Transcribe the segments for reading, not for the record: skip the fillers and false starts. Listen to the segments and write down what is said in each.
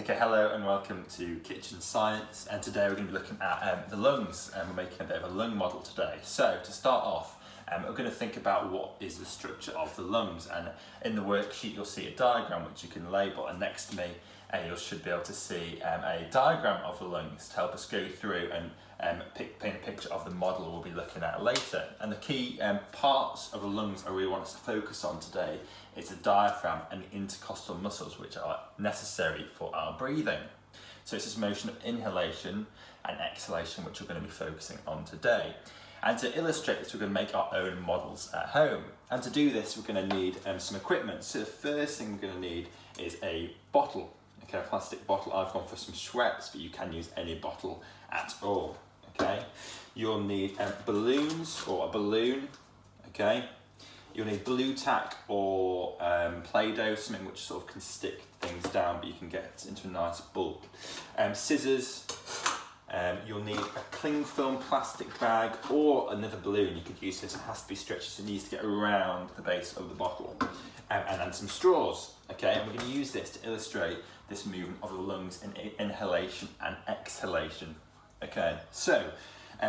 Okay, hello and welcome to Kitchen Science, and today we're going to be looking at the lungs, and we're making a bit of a lung model today. So to start off, we're going to think about what is the structure of the lungs, and in the worksheet you'll see a diagram which you can label, and next to me you should be able to see a diagram of the lungs to help us go through and paint a picture of the model we'll be looking at later. And the key parts of the lungs I really want us to focus on today is the diaphragm and the intercostal muscles, which are necessary for our breathing. So it's this motion of inhalation and exhalation which we're going to be focusing on today. And to illustrate this, we're going to make our own models at home. And to do this, we're going to need some equipment. So the first thing we're going to need is a bottle. Okay, a plastic bottle. I've gone for some Schweppes, but you can use any bottle at all. Okay, you'll need balloons or a balloon. Okay, you'll need blue tack or Play-Doh, something which sort of can stick things down, but you can get into a nice bulk. Scissors. You'll need a cling film plastic bag or another balloon. You could use this. It has to be stretched, so it needs to get around the base of the bottle. And then some straws. Okay, and we're going to use this to illustrate this movement of the lungs in inhalation and exhalation. Okay, so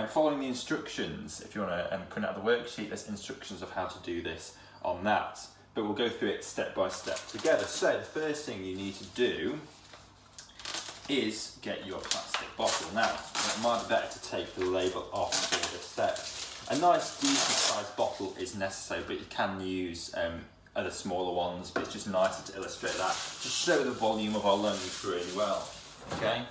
following the instructions, if you want to print out the worksheet, there's instructions of how to do this on that, but we'll go through it step by step together. So the first thing you need to do is get your plastic bottle. Now, it might be better to take the label off for this step. A nice decent sized bottle is necessary, but you can use other smaller ones, but it's just nicer to illustrate that, to show the volume of our lungs really well. Okay?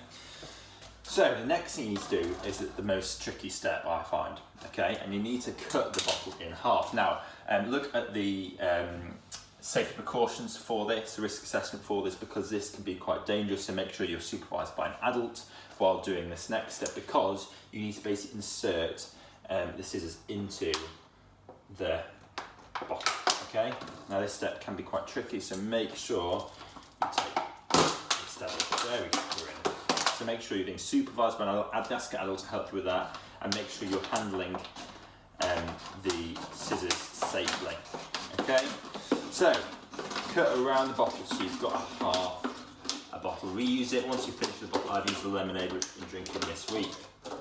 So the next thing you need to do is the most tricky step, I find. Okay, and you need to cut the bottle in half. Now, look at the safety precautions for this, the risk assessment for this, because this can be quite dangerous, so make sure you're supervised by an adult while doing this next step, because you need to basically insert the scissors into the bottle. Okay, now this step can be quite tricky, so make sure you take this step. There we go, we're in. So make sure you're being supervised by an adult, ask an adult to help you with that, and make sure you're handling the scissors safely. Okay, so cut around the bottle so you've got a bottle. Reuse it once you finish the bottle. I've used the lemonade which I've been drinking this week.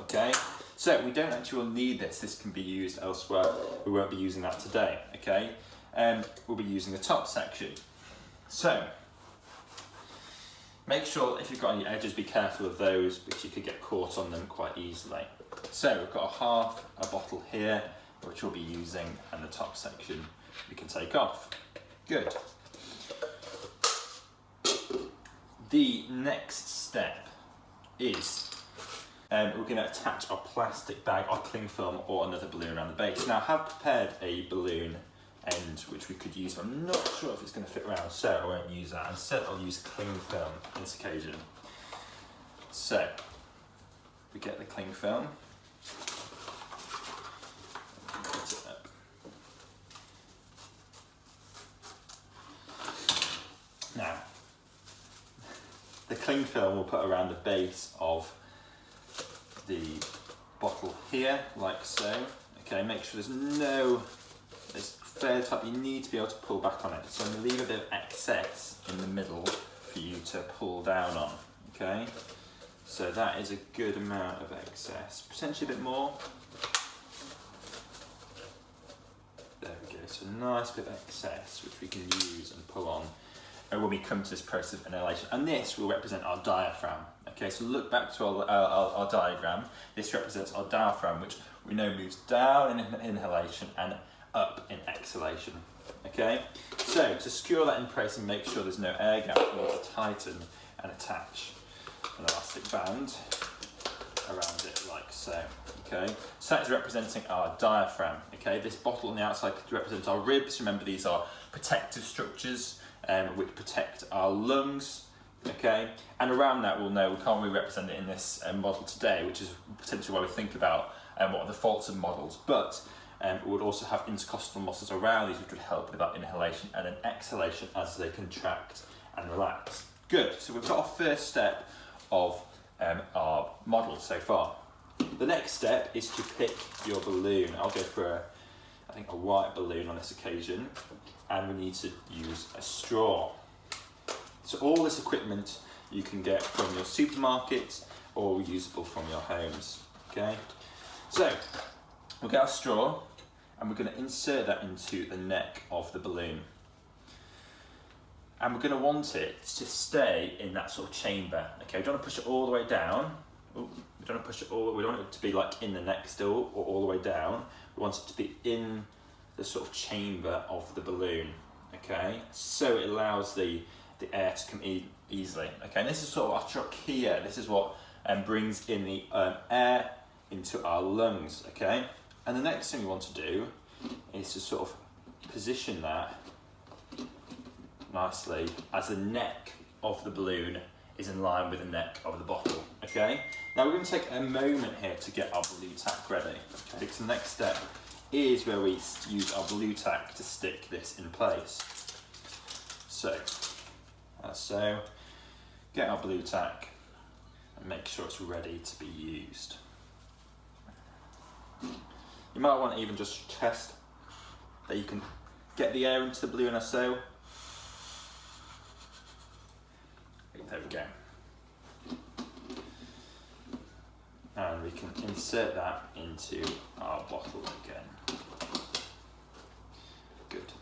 Okay, so we don't actually need this. This can be used elsewhere. We won't be using that today. Okay, we'll be using the top section. So make sure if you've got any edges, be careful of those because you could get caught on them quite easily. So we've got a bottle here which we'll be using, and the top section we can take off. Good. The next step is we're going to attach our plastic bag, our cling film or another balloon around the base. Now I have prepared a balloon end which we could use, but I'm not sure if it's going to fit around, so I won't use that. Instead I'll use cling film on this occasion. So we get the cling film, put it up. Now the cling film we'll put around the base of the bottle here, like so. Okay, make sure there's fair top. You need to be able to pull back on it. So I'm going to leave a bit of excess in the middle for you to pull down on. Okay, so that is a good amount of excess, potentially a bit more. There we go, so a nice bit of excess which we can use and pull on when we come to this process of inhalation, and this will represent our diaphragm. Okay, so look back to our diagram. This represents our diaphragm, which we know moves down in inhalation and up in exhalation. Okay, so to secure that in place and make sure there's no air gap, we need to tighten and attach an elastic band around it like so. Okay, so that's representing our diaphragm. Okay, this bottle on the outside could represent our ribs. Remember, these are protective structures which protect our lungs. Okay, and around that we'll know we can't really represent it in this model today, which is potentially why we think about what are the faults of models, but we would also have intercostal muscles around these which would help with that inhalation and then exhalation as they contract and relax. Good, so we've got our first step of our model so far. The next step is to pick your balloon. I'll go for I think a white balloon on this occasion, and we need to use a straw. So all this equipment you can get from your supermarkets or reusable from your homes, okay? So, we'll get our straw and we're going to insert that into the neck of the balloon. And we're going to want it to stay in that sort of chamber, okay? We don't want to push it all the way down. Ooh, we don't want to push it all, we don't want it to be like in the neck still or all the way down. We want it to be in the sort of chamber of the balloon, okay? So it allows the air to come easily, okay? And this is sort of our trachea. This is what brings in the air into our lungs, okay? And the next thing we want to do is to sort of position that nicely as the neck of the balloon is in line with the neck of the bottle, okay? Now we're going to take a moment here to get our blue tack ready, okay? So the next step is where we use our blue tack to stick this in place. So, as so, get our blue tack and make sure it's ready to be used. You might want to even just test that you can get the air into the balloon as so. There we go. And we can insert that into our bottle again. Good.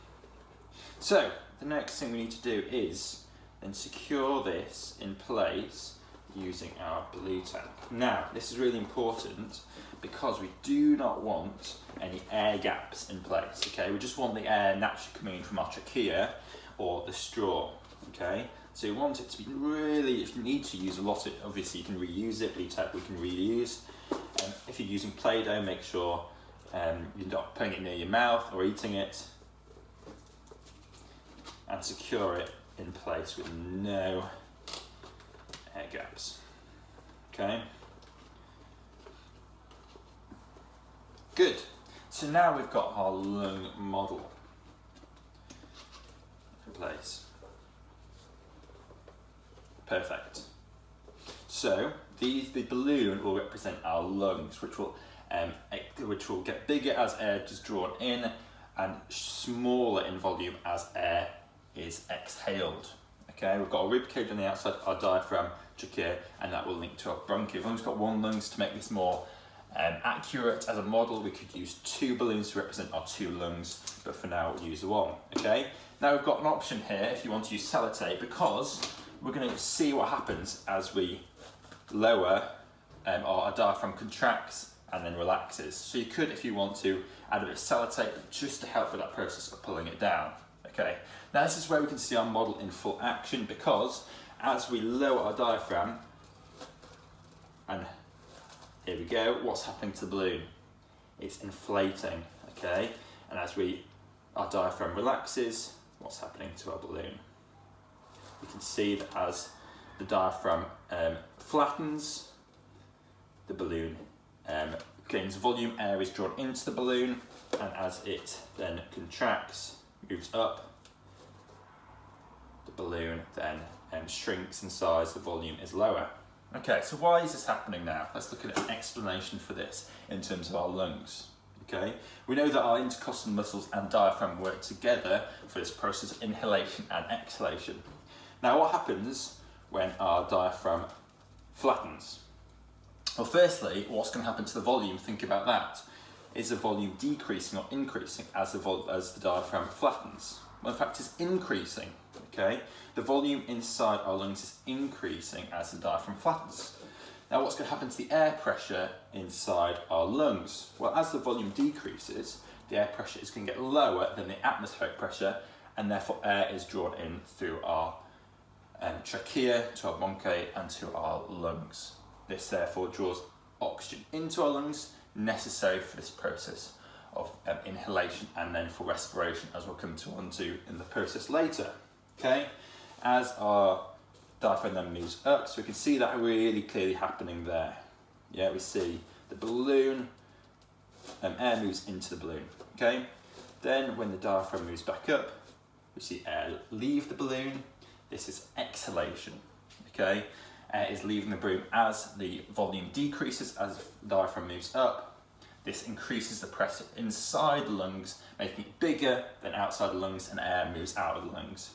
So, the next thing we need to do is then secure this in place using our blue tack. Now, this is really important because we do not want any air gaps in place, okay? We just want the air naturally coming in from our trachea or the straw, okay? So you want it to be really, if you need to use a lot of it, obviously you can reuse it, blue tack we can reuse. If you're using Play-Doh, make sure you're not putting it near your mouth or eating it. And secure it in place with no air gaps, okay? Good, so now we've got our lung model in place. Perfect. So the balloon will represent our lungs, which will get bigger as air is drawn in and smaller in volume as air is exhaled. Okay, we've got a rib cage on the outside, our diaphragm, trachea, and that will link to our bronchi. We've only got one lungs to make this more accurate as a model. We could use two balloons to represent our two lungs, but for now we'll use the one. Okay. Now we've got an option here if you want to use sellotape, because we're going to see what happens as we lower, our diaphragm contracts and then relaxes. So you could, if you want to, add a bit of sellotape just to help with that process of pulling it down. Okay, now this is where we can see our model in full action, because as we lower our diaphragm, and here we go, what's happening to the balloon? It's inflating, okay? And as our diaphragm relaxes, what's happening to our balloon? We can see that as the diaphragm flattens, the balloon gains volume, air is drawn into the balloon, and as it then contracts, moves up, the balloon then shrinks in size, the volume is lower. Okay, so why is this happening now? Let's look at an explanation for this in terms of our lungs. Okay, we know that our intercostal muscles and diaphragm work together for this process of inhalation and exhalation. Now, what happens when our diaphragm flattens? Well, firstly, what's going to happen to the volume? Think about that. Is the volume decreasing or increasing as the diaphragm flattens? Well, in fact, it's increasing, okay? The volume inside our lungs is increasing as the diaphragm flattens. Now, what's going to happen to the air pressure inside our lungs? Well, as the volume decreases, the air pressure is going to get lower than the atmospheric pressure, and therefore air is drawn in through our trachea, to our bronchi, and to our lungs. This therefore draws oxygen into our lungs, necessary for this process of inhalation and then for respiration, as we'll come on to in the process later. Okay, as our diaphragm then moves up, so we can see that really clearly happening there. Yeah, we see the balloon, air moves into the balloon. Okay, then when the diaphragm moves back up, we see air leave the balloon. This is exhalation. Okay, air is leaving the balloon as the volume decreases, as the diaphragm moves up. This increases the pressure inside the lungs, making it bigger than outside the lungs, and air moves out of the lungs.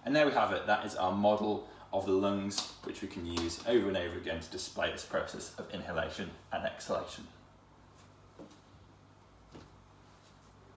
And there we have it. That is our model of the lungs, which we can use over and over again to display this process of inhalation and exhalation.